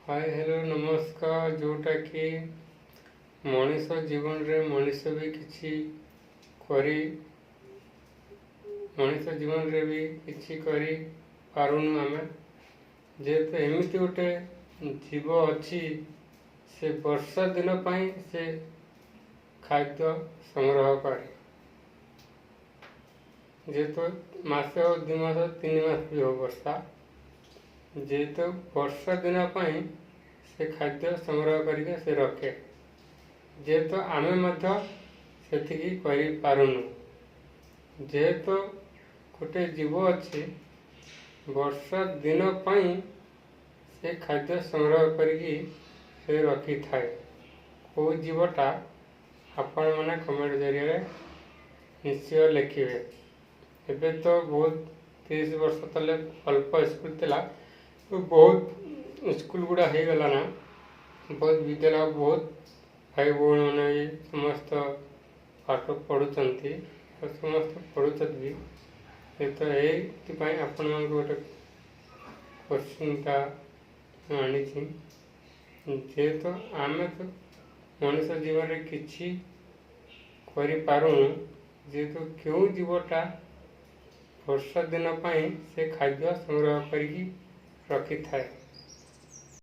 Hi hello नमस्कार जोटा कि मनीष जीवन रे मनीष भी किछि करी मनीष जीवन रे भी किछि करी पारुनु आमे जेहेतु एमिति गोटे जीव अच्छी से वर्षा दिन पाई से खाद्य संग्रह करे जेहेतु मास 2 मास 3 मास भी हो वर्षा जेहेतु वर्षा दिन पाई से खाद्य संग्रह करके से रखे जेहेतु आमे मध्य सेतिकी करि पारुनु जेहेतु गोटे जीव अच्छी वर्षा दिन पाई से खाद्य संग्रह करके से रखी थाए को जीवटा आपण मैंने कमेंट जरिए निश्चय लिखे एबे तो बहुत 30 वर्ष तले अल्प स्कूल थिला तो बहुत स्कूल गुड़ा हो गला ना बहुत विद्यालय बहुत भाई भौणी मैंने भी समस्त पाठ पढ़ुंट और समस्त पढ़ुत भी तो ये आपण मान गोटे क्वेश्चनटा आनी जेहेतु आम तो मनुष्य जीवन में किसी जेहेतु क्यों जीवटा वर्षा दिन पाई से खाद्य संग्रह करके रखी थाए।